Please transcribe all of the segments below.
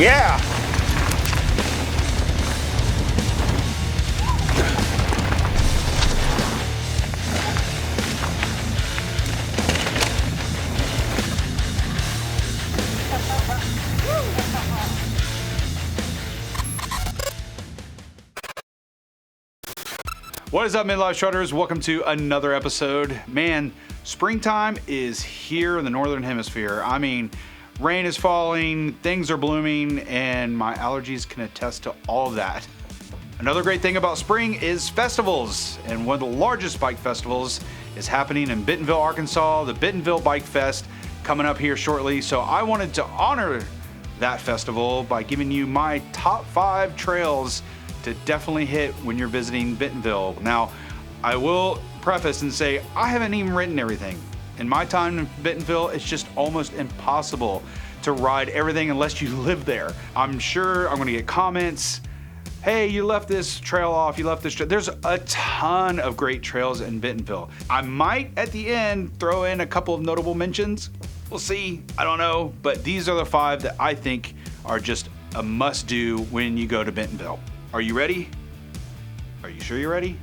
Yeah. What is up, Midlife Shredders? Welcome to another episode. Man, springtime is here in the Northern Hemisphere. I mean, rain is falling, things are blooming, and my allergies can attest to all of that. Another great thing about spring is festivals, and one of the largest bike festivals is happening in Bentonville, Arkansas, the Bentonville Bike Fest, coming up here shortly. So I wanted to honor that festival by giving you my top 5 trails to definitely hit when you're visiting Bentonville. Now, I will preface and say I haven't even written everything. In my time in Bentonville, it's just almost impossible to ride everything unless you live there. I'm sure I'm gonna get comments, hey, you left this trail off, you left this trail. There's a ton of great trails in Bentonville. I might, at the end, throw in a couple of notable mentions. We'll see, I don't know, but these are the 5 that I think are just a must-do when you go to Bentonville. Are you ready? Are you sure you're ready?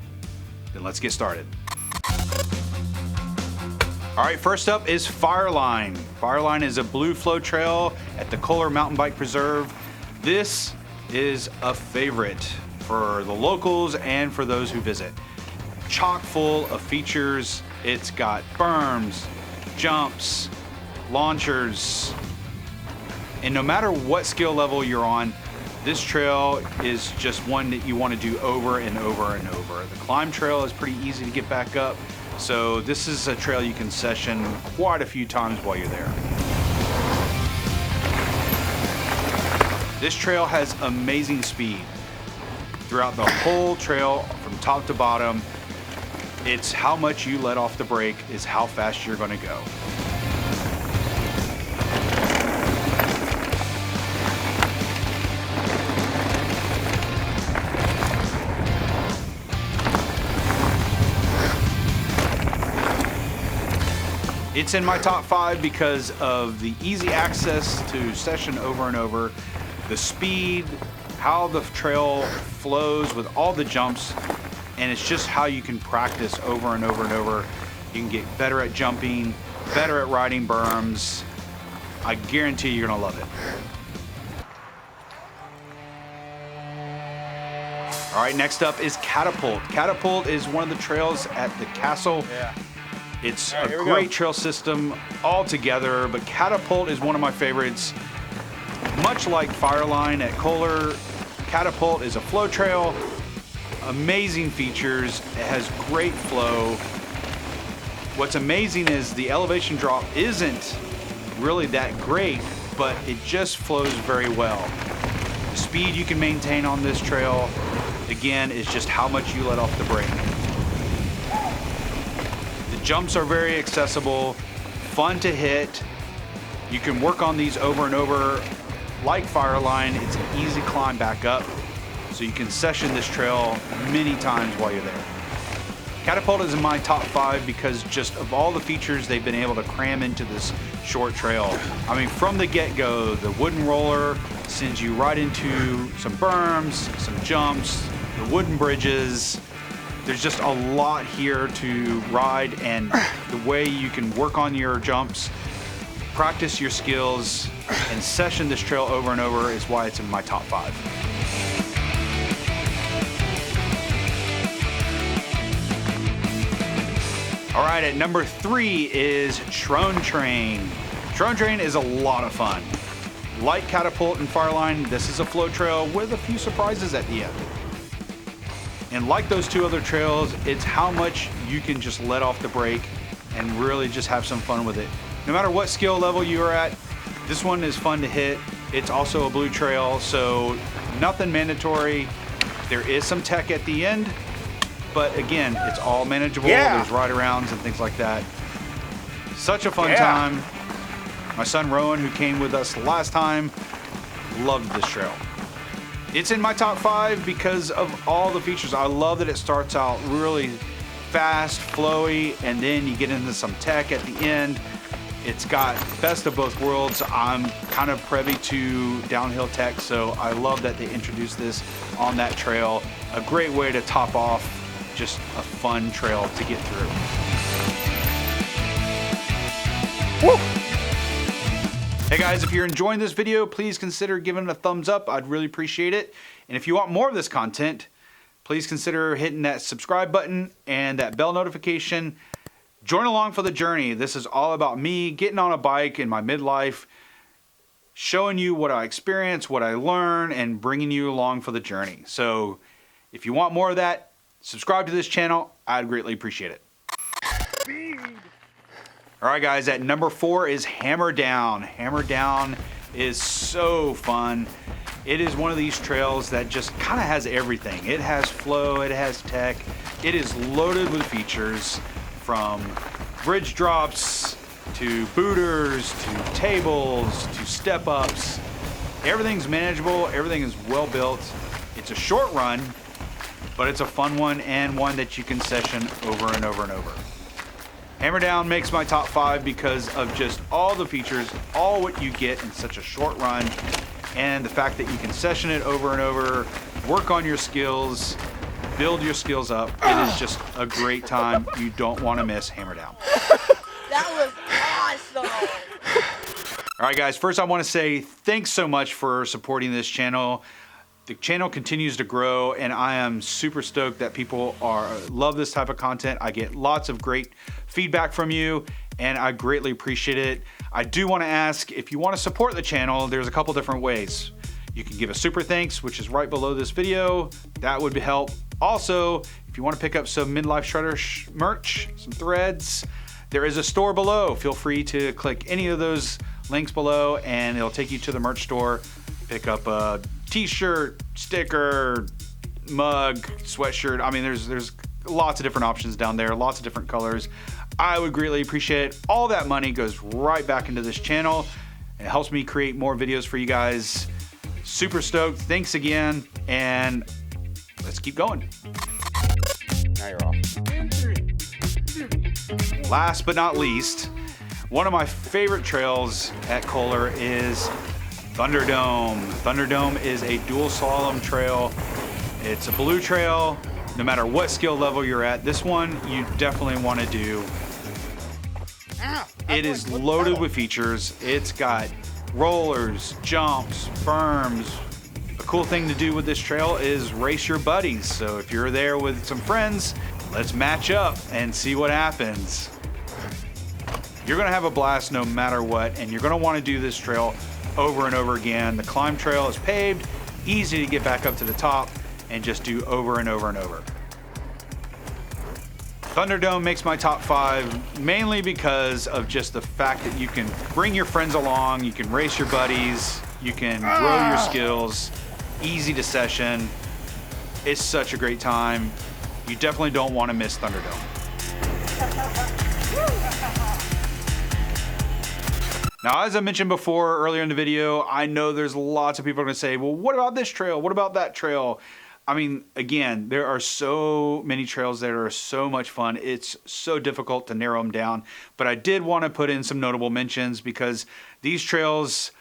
Then let's get started. All right, first up is Fireline. Fireline is a blue flow trail at the Kohler Mountain Bike Preserve. This is a favorite for the locals and for those who visit. Chock full of features. It's got berms, jumps, launchers, and no matter what skill level you're on, this trail is just one that you want to do over and over and over. The climb trail is pretty easy to get back up, so this is a trail you can session quite a few times while you're there. This trail has amazing speed throughout the whole trail from top to bottom. It's how much you let off the brake is how fast you're going to go. It's in my top 5 because of the easy access to session over and over, the speed, how the trail flows with all the jumps, and it's just how you can practice over and over and over. You can get better at jumping, better at riding berms. I guarantee you're gonna love it. All right, next up is Catapult. Catapult is one of the trails at the castle. Yeah. It's right, a great trail system altogether, but Catapult is one of my favorites. Much like Fireline at Kohler, Catapult is a flow trail, amazing features, it has great flow. What's amazing is the elevation drop isn't really that great, but it just flows very well. The speed you can maintain on this trail, again, is just how much you let off the brake. Jumps are very accessible, fun to hit. You can work on these over and over. Like Fireline, it's an easy climb back up, so you can session this trail many times while you're there. Catapult is in my top 5 because just of all the features they've been able to cram into this short trail. I mean, from the get-go, the wooden roller sends you right into some berms, some jumps, the wooden bridges. There's just a lot here to ride, and the way you can work on your jumps, practice your skills, and session this trail over and over is why it's in my top 5. All right, at number 3 is Schroen Train. Schroen Train is a lot of fun. Like Catapult and Fireline, this is a flow trail with a few surprises at the end. And like those 2 other trails, it's how much you can just let off the brake and really just have some fun with it. No matter what skill level you're at, this one is fun to hit. It's also a blue trail, so nothing mandatory. There is some tech at the end, but again, it's all manageable. Yeah. There's ride-arounds and things like that. Such a fun time. My son Rowan, who came with us last time, loved this trail. It's in my top 5 because of all the features. I love that it starts out really fast, flowy, and then you get into some tech at the end. It's got best of both worlds. I'm kind of privy to downhill tech, so I love that they introduced this on that trail. A great way to top off just a fun trail to get through. Woo! Hey guys, if you're enjoying this video, please consider giving it a thumbs up. I'd really appreciate it. And if you want more of this content, please consider hitting that subscribe button and that bell notification. Join along for the journey. This is all about me getting on a bike in my midlife, showing you what I experience, what I learn, and bringing you along for the journey. So if you want more of that, subscribe to this channel. I'd greatly appreciate it. All right, guys, at number 4 is Hammer Down. Hammer Down is so fun. It is one of these trails that just kind of has everything. It has flow, it has tech. It is loaded with features, from bridge drops to booters to tables to step ups. Everything's manageable, everything is well built. It's a short run, but it's a fun one and one that you can session over and over and over. Hammer Down makes my top 5 because of just all the features, all what you get in such a short run, and the fact that you can session it over and over, work on your skills, build your skills up. It is just a great time. You don't want to miss Hammer Down. That was awesome. All right, guys, first I want to say thanks so much for supporting this channel. The channel continues to grow, and I am super stoked that people love this type of content. I get lots of great feedback from you, and I greatly appreciate it. I do want to ask, if you want to support the channel, there's a couple different ways. You can give a super thanks, which is right below this video. That would help. Also, if you want to pick up some Midlife Shredder merch, some threads, there is a store below. Feel free to click any of those links below and it'll take you to the merch store. Pick up a t-shirt, sticker, mug, sweatshirt. I mean, there's lots of different options down there, lots of different colors. I would greatly appreciate it. All that money goes right back into this channel. It helps me create more videos for you guys. Super stoked. Thanks again, and let's keep going. Now you're off. Last but not least, one of my favorite trails at Kohler is Thunderdome. Thunderdome is a dual slalom trail. It's a blue trail. No matter what skill level you're at, this one you definitely want to do. It is loaded with features. It's got rollers, jumps, berms. The cool thing to do with this trail is race your buddies. So if you're there with some friends, let's match up and see what happens. You're gonna have a blast no matter what, and you're gonna want to do this trail over and over again. The climb trail is paved, easy to get back up to the top and just do over and over and over. Thunderdome makes my top 5 mainly because of just the fact that you can bring your friends along, you can race your buddies, you can grow your skills, easy to session. It's such a great time. You definitely don't want to miss Thunderdome. Now, as I mentioned before earlier in the video, I know there's lots of people going to say, well, what about this trail? What about that trail? I mean, again, there are so many trails that are so much fun. It's so difficult to narrow them down. But I did want to put in some notable mentions because these trails,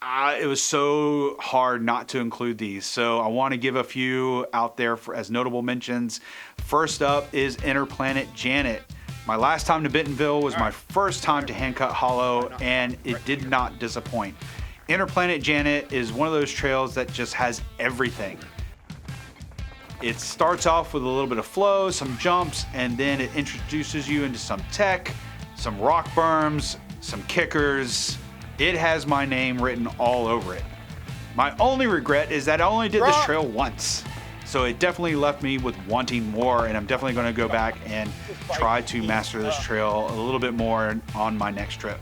it was so hard not to include these. So I want to give a few out there as notable mentions. First up is Interplanet Janet. My last time to Bentonville was my first time to Handcut Hollow, and it did not disappoint. Interplanet Janet is one of those trails that just has everything. It starts off with a little bit of flow, some jumps, and then it introduces you into some tech, some rock berms, some kickers. It has my name written all over it. My only regret is that I only did this trail once. So it definitely left me with wanting more, and I'm definitely going to go back and try to master this trail a little bit more on my next trip.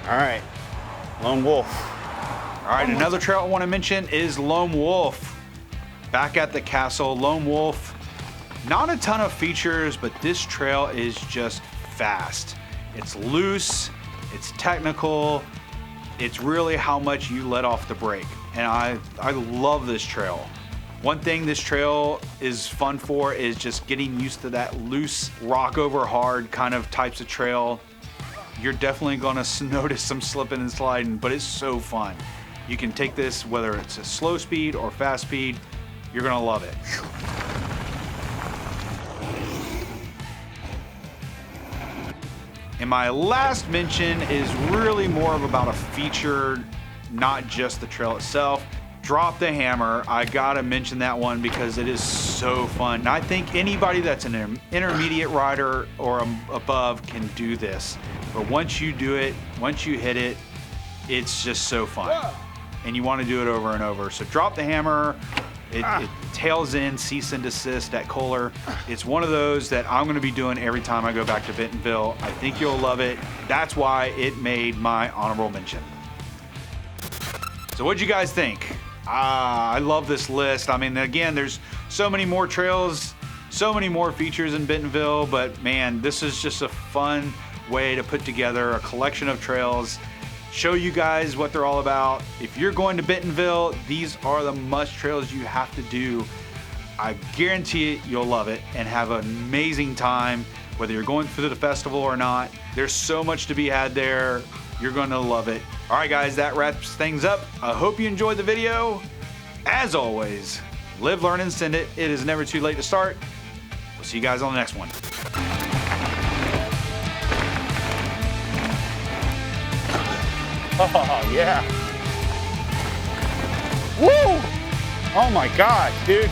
All right, Lone Wolf. All right, another trail I want to mention is Loam Wolf. Back at the castle, Loam Wolf. Not a ton of features, but this trail is just fast. It's loose, it's technical, it's really how much you let off the brake. And I love this trail. One thing this trail is fun for is just getting used to that loose, rock over hard kind of types of trail. You're definitely gonna notice some slipping and sliding, but it's so fun. You can take this, whether it's a slow speed or fast speed, you're gonna love it. And my last mention is really more of about a feature, not just the trail itself. Drop the hammer. I gotta mention that one because it is so fun. And I think anybody that's an intermediate rider or above can do this. But once you do it, once you hit it, it's just so fun. Whoa. And you want to do it over and over. So drop the hammer. It tails in, cease and desist at Kohler. It's one of those that I'm going to be doing every time I go back to Bentonville. I think you'll love it. That's why it made my honorable mention. So what'd you guys think? I love this list. I mean, again, there's so many more trails, so many more features in Bentonville, but man, this is just a fun way to put together a collection of trails, show you guys what they're all about. If you're going to Bentonville, these are the must trails you have to do. I guarantee it, you'll love it and have an amazing time, whether you're going through the festival or not. There's so much to be had there. You're gonna love it. All right, guys, that wraps things up. I hope you enjoyed the video. As always, live, learn, and send it. It is never too late to start. We'll see you guys on the next one. Oh, yeah. Woo! Oh my gosh, dude.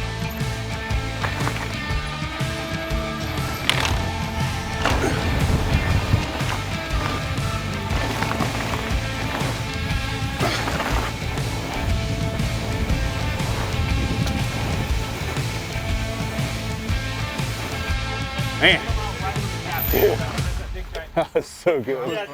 Man. Dude. That was so good.